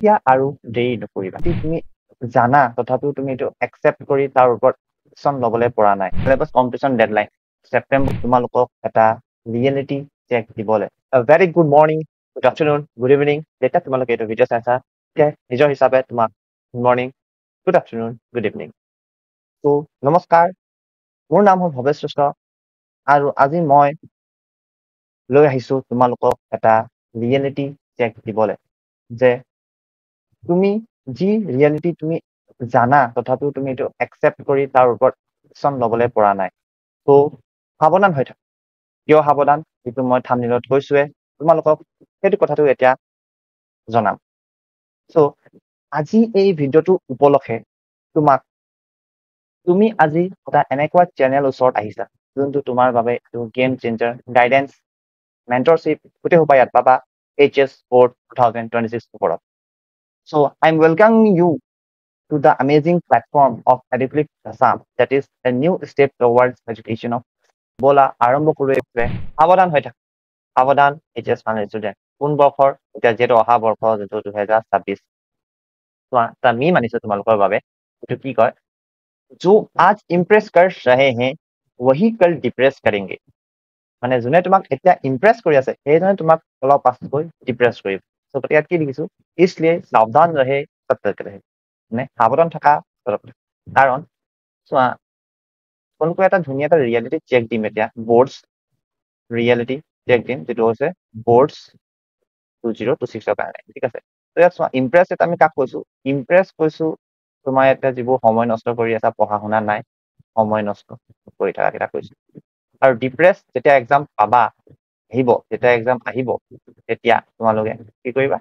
এতিয়া আৰু দেৰি নকৰিবা। তুমি জানা তথাপিও তুমি এইটো একচেপ্ট কৰি তাৰ ওপৰত একশ্যন ল'বলৈ পৰা নাই। চিলেবাছ কমপ্লিশ্যন ডেডলাইন ছেপ্টেম্বৰ তোমালোকক এটা ৰিয়েলিটি চেক দিবলৈ। Very good morning, good afternoon, good evening, যেতিয়া তোমালোকে এইটো ভিডিঅ' চাইছা নিজৰ হিচাপে তোমাক good morning, good afternoon, good evening. ত' নমস্কাৰ, মোৰ নাম হ'ল ভৱেশ শ্ৰেষ্ঠ আৰু আজি মই লৈ আহিছো তোমালোকক এটা ৰিয়েলিটি চেক দিবলৈ যে তুমি যি ৰিয়েলিটি তুমি জানা তথাপিও তুমি এইটো একচেপ্ট কৰি তাৰ ওপৰত একশ্যন ল'বলৈ পৰা নাই। ত' সাৱধান হৈ থাক। কিয় সাৱধান, যিটো মই থাম্বনেইলত কৈছোৱে তোমালোকক সেইটো কথাটো এতিয়া জনাম। চ' আজি এই ভিডিঅ'টো উপলক্ষে তুমি আজি এটা এনেকুৱা চেনেল ওচৰত আহিছা যোনটো তোমাৰ বাবে গেম চেঞ্জাৰ, গাইডেন্স, মেন্টৰশ্বিপ গোটেই সোপা ইয়াত পাবা HS Board 2026 ওপৰত। So I'm welcoming you to the amazing platform of Eduflix Assam, that is a new step towards education of বলা আৰম্ভ কৰোঁতে সাৱধান হৈ থাক। সাৱধান HS ফাইনেল ষ্টুডেণ্ট। কোন বৰ্ষৰ? এতিয়া যিহেতু অহা বৰ্ষ যিটো 2026 আমি মানিছো তোমালোকৰ বাবে। এইটো কি কয়, जो आज इम्प्रेस कर रहे हैं वही कल डिप्रेस करेंगे। মানে যোনে তোমাক এতিয়া ইমপ্ৰেছ কৰি আছে সেইজনে তোমাক অলপ পাছতকৈ ডিপ্ৰেছ কৰিব। চ' গতিকে ইয়াত কি লিখিছো, इसलिए सावधान रहे सतर्क रहे, মানে সাৱধান থকা। কাৰণ চোৱা, তোমালোকক এটা ধুনীয়া এটা ৰিয়েলিটি চেক দিম এতিয়া, বৰ্ডছ ৰিয়েলিটি চেক দিম, যিটো হৈছে বৰ্ডছ 2026ৰ কাৰণে। ঠিক আছে, ইয়াত চোৱা ইমপ্ৰেছ এটা আমি কাক কৈছো, ইমপ্ৰেছ কৈছো তোমাৰ এতিয়া যিবোৰ সময় নষ্ট কৰি আছা, পঢ়া শুনা নাই, সময় নষ্ট কৰি থকা কেইটা কৈছো। আৰু ডিপ্ৰেছ যেতিয়া এক্সাম পাবা আহিব, যেতিয়া এক্সাম আহিব তেতিয়া তোমালোকে কি কৰিবা,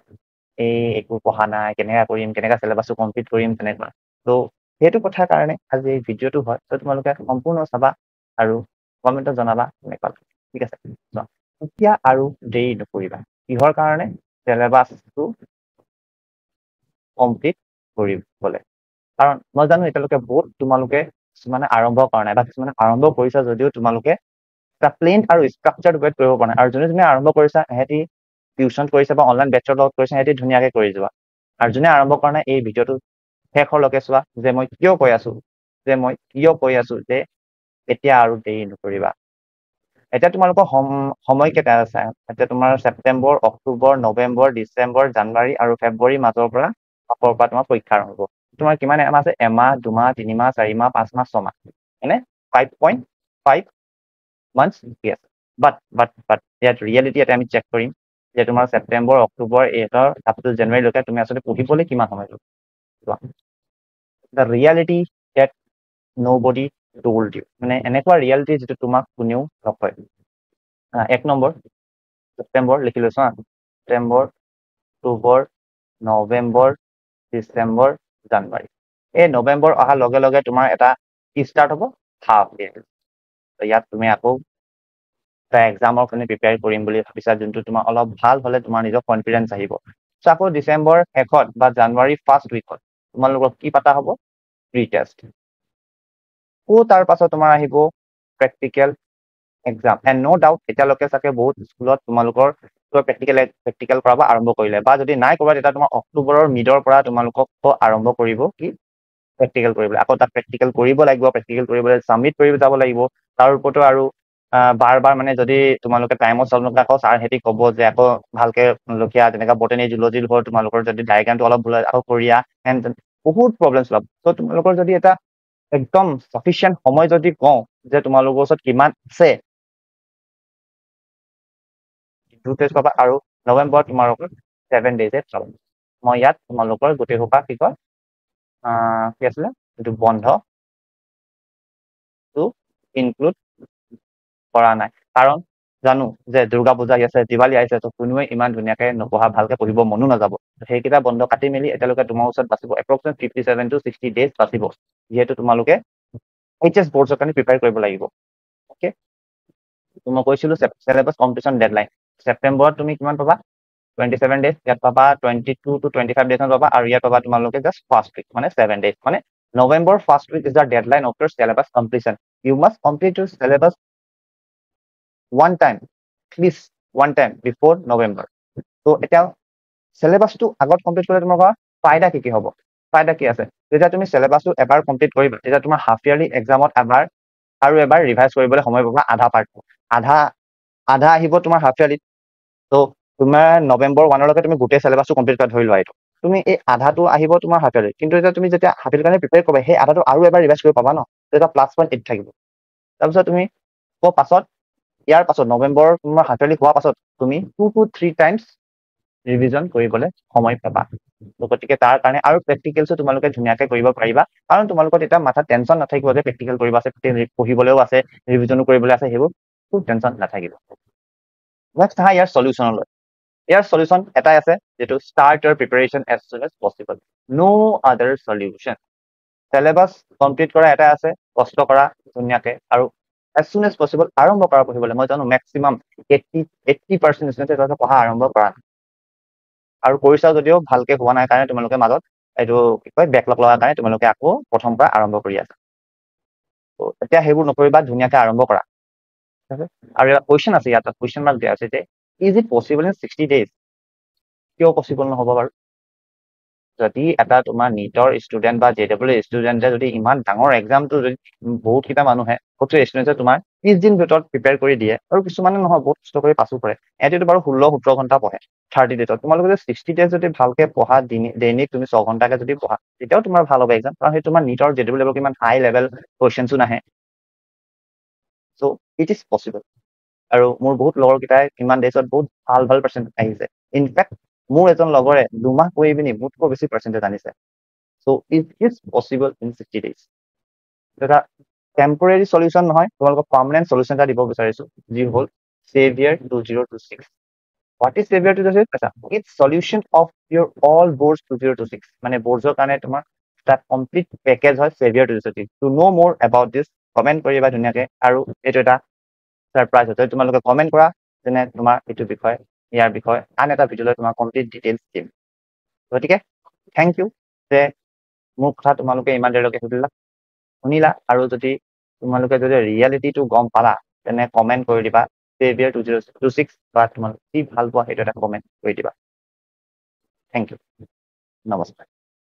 এই একো পঢ়া নাই, কেনেকা কৰিম, কেনেকা চিলেবাছটো কমপ্লিট কৰিম, তেনেকুৱা। ত' সেইটো কথাৰ কাৰণে আজি এই ভিডিঅ'টো হয়। ত' তোমালোকে সম্পূৰ্ণ চাবা আৰু কমেণ্টত জনাবা কেনেকুৱা। ঠিক আছে, এতিয়া আৰু দেৰি নকৰিবা। কিহৰ কাৰণে? চিলেবাছটো কমপ্লিট কৰিবলৈ। কাৰণ মই জানো এতিয়ালৈকে বহুত তোমালোকে কিছুমানে আৰম্ভ কৰা নাই বা কিছুমানে আৰম্ভ কৰিছা যদিও তোমালোকে এটা প্লেন আৰু ষ্ট্ৰাকচাৰ্ড ৱেত কৰিব পৰা নাই। আৰু যোনে আৰম্ভ কৰিছা সিহঁতি টিউশ্যন কৰিছে বা অনলাইন বেটছৰ লগত কৰিছে, সিহঁতি ধুনীয়াকে কৰি যোৱা। আৰু যোনে আৰম্ভ কৰা নাই এই ভিডিঅ'টো শেষলৈকে চোৱা, যে মই কিয় কৈ আছো যে এতিয়া আৰু দেৰি নকৰিবা। এতিয়া তোমালোকৰ সময় কেইটা আছে? এতিয়া তোমাৰ ছেপ্টেম্বৰ, অক্টোবৰ, নৱেম্বৰ, ডিচেম্বৰ, জানুৱাৰী আৰু ফেব্ৰুৱাৰী মাজৰ পৰা তোমাৰ পৰীক্ষা আৰম্ভ হ'ব। তোমাৰ কিমান এমাহ আছে? এমাহ, 2 মাহ, 3 মাহ, 4 মাহ, 5 মাহ, 6 মাহ, এনে 5.5 months আছে। বাট ইয়াত ৰিয়েলিটি এটা আমি চেক কৰিম যে তোমাৰ ছেপ্টেম্বৰ, অক্টোবৰ, আপ টু জানুৱাৰীলৈকে তুমি আচলতে পঢ়িবলৈ কিমান সময় ল'ব। The reality that nobody told you, মানে এনেকুৱা ৰিয়েলিটি যিটো তোমাক কোনেও নকয়। 1 নম্বৰ ছেপ্টেম্বৰ লিখি লৈছো, ছেপ্টেম্বৰ, অক্টোবৰ, নৱেম্বৰ, ডিচেম্বৰ, জানুৱাৰী। এই নৱেম্বৰ অহাৰ লগে লগে তোমাৰ এটা কি ষ্টাৰ্ট হ'ব, হাফ ইয়েৰ। ইয়াত তুমি আকৌ এটা এক্সামৰ কাৰণে প্ৰিপেয়াৰ কৰিম বুলি ভাবিছা, যোনটো তোমাৰ অলপ ভাল হ'লে তোমাৰ নিজৰ কনফিডেঞ্চ আহিব। চ' আকৌ ডিচেম্বৰ শেষত বা জানুৱাৰী ফাৰ্ষ্ট উইকত তোমালোকৰ কি পাতা হ'ব, প্ৰি টেষ্ট। তাৰ পাছত তোমাৰ আহিব practical exam. And no' doubt এতিয়ালৈকে চাগে বহুত স্কুলত তোমালোকৰ প্ৰেক্টিকেল কৰাব আৰম্ভ কৰিলে, বা যদি নাই কৰা তেতিয়া তোমাৰ অক্টোবৰৰ মিডৰ পৰা তোমালোকক আৰম্ভ কৰিব কি প্ৰেক্টিকেল কৰিবলৈ। আকৌ তাত প্ৰেক্টিকেল কৰিব লাগিব, প্ৰেক্টিকেল কৰিবলৈ ছাবমিট কৰিব যাব লাগিব। তাৰ ওপৰতো আৰু বাৰ মানে যদি তোমালোকে টাইমত চল্ভ নকৰা আকৌ ছাৰহঁতি ক'ব যে আকৌ ভালকে লখিয়া, তেনেকুৱা বটানী জুলজি হ'ল, তোমালোকৰ যদি ডায়েগ্ৰামটো অলপ ভুল আকৌ কৰিয়া, এণ্ড বহুত প্ৰব্লেমছ ওলাব। চ' তোমালোকৰ যদি এটা একদম চাফিচিয়েণ্ট সময় যদি কওঁ যে তোমালোকৰ ওচৰত কিমান আছে, 2 টেষ্ট পাবা আৰু নৱেম্বৰত তোমালোকৰ 7 days পাবা। মই ইয়াত তোমালোকৰ গোটেই সোপা কি কয় কি আছিলে এইটো বন্ধ ইনক্লুড কৰা নাই। কাৰণ জানো যে দুৰ্গা পূজা আহি আছে, দিৱালী আহিছে, ত' কোনোৱে ইমান ধুনীয়াকে নপঢ়া, ভালকে পঢ়িব মনো নাযাব। সেইকেইটা বন্ধ কাটি মেলি এতিয়ালৈকে তোমাৰ ওচৰত বাচিব এপ্ৰক্সিমেট 57 to 60 days বাচিব, যিহেতু তোমালোকে HS বৰ্ডছৰ কাৰণে প্ৰিপেয়াৰ কৰিব লাগিব। অ'কে, মই কৈছিলো চিলেবাছ কমপ্লিশ্যন ডেডলাইন ছেপ্টেম্বৰত তুমি কিমান পাবা, 27 days। ইয়াত পাবা 22 to 25 days পাবা, আৰু ইয়াত পাবা তোমালোকে জাষ্ট ফাৰ্ষ্ট উইক, মানে 7 days। মানে November first week is the deadline of your syllabus completion. You must complete your syllabus one time, please, one time before November. So এতিয়া চিলেবাছটো আগত কমপ্লিট কৰিলে তোমালোকৰ ফাইদা কি হ'ব? ফাইদা কি আছে? যেতিয়া তুমি চিলেবাছটো এবাৰ কমপ্লিট কৰিবা, তেতিয়া তোমাৰ হাফ ইয়াৰলি এক্সামত এবাৰ ৰিভাইজ কৰিবলৈ সময় পাবা আধা পাৰ্ট। আধা আহিব তোমাৰ হাফ ইয়াৰলিত। ত' তোমাৰ নৱেম্বৰ 1লৈকে তুমি গোটেই চিলেবাছটো কমপ্লিট কৰা ধৰি লোৱা এইটো। তুমি এই আধাটো আহিব তোমাৰ হাফ ইয়াৰলি, কিন্তু এতিয়া তুমি যেতিয়া হাফ ইয়াৰলিৰ কাৰণে প্ৰিপেয়াৰ কৰিবা, সেই আধাটো আৰু এবাৰ ৰিভাইজ কৰিব পাবা ন, তেতিয়া +1 থাকিব। তাৰপিছত তুমি ইয়াৰ পাছত নৱেম্বৰ তোমাৰ হাফ ইয়াৰলি হোৱাৰ পাছত তুমি 2 to 3 টাইমছ ৰিভিজন কৰিবলৈ সময় পাবা। গতিকে তাৰ কাৰণে আৰু প্ৰেক্টিকেলছো তোমালোকে ধুনীয়াকৈ কৰিব পাৰিবা, কাৰণ তোমালোকৰ তেতিয়া মাথাত টেনচন নাথাকিব যে প্ৰেক্টিকেল কৰিব আছে, পঢ়িবলৈও আছে, ৰিভিজনো কৰিবলৈ আছে, সেইবোৰ খুব টেনচন নাথাকিব। নেক্সট আহা ইয়াৰ চলিউচনলৈ। ইয়াৰ চলিউচন এটাই আছে, যিটো start your preparation as soon as possible. No' other solution. Syllabus complete কৰা এটাই আছে, কষ্ট কৰা ধুনীয়াকে, আৰু এজ সুন এজ পচিবল আৰম্ভ কৰা পঢ়িবলৈ। মই জানো মেক্সিমাম 80% ষ্টুডেণ্টে পঢ়া আৰম্ভ কৰা নাই, আৰু কৰিছা যদিও ভালকে হোৱা নাই কাৰণে তোমালোকে মাজত এইটো কি কয় বেকলগ লগাৰ কাৰণে তোমালোকে আকৌ প্ৰথম পৰা আৰম্ভ কৰি আছা। এতিয়া সেইবোৰ নকৰিবা, ধুনীয়াকে আৰম্ভ কৰা। আৰু এটা কুৱেশ্যন আছে, ইয়াত কুৱেশ্যন মাৰ্ক দিয়া আছে যে is it possible in 60 days? কিয় পচিবল নহ'ব বাৰু? যদি এটা তোমাৰ নিটৰ ষ্টুডেণ্ট বা JEE ষ্টুডেণ্টে যদি ইমান ডাঙৰ এক্সামটো যদি বহুতকেইটা মানুহে প্ৰত্যেক ষ্টুডেণ্টে তোমাৰ 30 দিন ভিতৰত প্ৰিপেয়াৰ কৰি দিয়ে, আৰু কিছুমানে নহয় বহুত কষ্ট কৰি পাছো কৰে, এহেঁতিতো বাৰু 16-17 ঘণ্টা পঢ়ে 30 ডেজত। তোমালোকে যদি 60 ডেজ যদি ভালকে পঢ়া, দৈনিক তুমি 6 ঘণ্টাকে যদি পঢ়া, তেতিয়াও তোমাৰ ভাল হ'ব এক্সাম, কাৰণ সেইটো তোমাৰ নিটৰ JEE লেভেল ইমান হাই লেভেল কুৱেশ্যনছো নাহে। চ' ইট ইজ পচিবল। আৰু মোৰ বহুত লগৰকেইটাই কিমান ডেজত বহুত ভাল ভাল পাৰ্চেণ্টেজ আহিছে। ইনফেক্ট মোৰ এজন লগৰে 2 মাহ পঢ়ি পিনি মোতকৈ বেছি পাৰ্চেণ্টেজ আনিছে। So' it is possible in 60 days। এটা টেম্পৰেৰী চলিউচন নহয়, তোমালোকক পাৰ্মানেণ্ট চলিউচন এটা দিব বিচাৰিছো, যি হ'ল Savior 2026। What is Savior 2026? It's solution of your all boards 2026। মানে boards-ৰ কাৰণে তোমাৰ এটা কমপ্লিট পেকেজ হয় Savior 2026। To know more about this, comment কৰিবা ধুনীয়াকে, আৰু এইটো এটা ছাৰপ্ৰাইজ হয়। তোমালোকে কমেণ্ট কৰা যেনে তোমাৰ এইটো বিষয়, ইয়াৰ বিষয়ে আন এটা ভিডিঅ'লৈ তোমাৰ কমপ্লিট ডিটেইলছ দিম। গতিকে থেংক ইউ যে মোৰ কথা তোমালোকে ইমান দেৰিলৈকে শুনিলা, আৰু যদি তোমালোকে যদি ৰিয়েলিটিটো গম পালা, তেনে কমেণ্ট কৰি দিবা Savior 2026, বা তোমালোকে কি ভাল পোৱা সেইটো এটা কমেণ্ট কৰি দিবা। থেংক ইউ, নমস্কাৰ।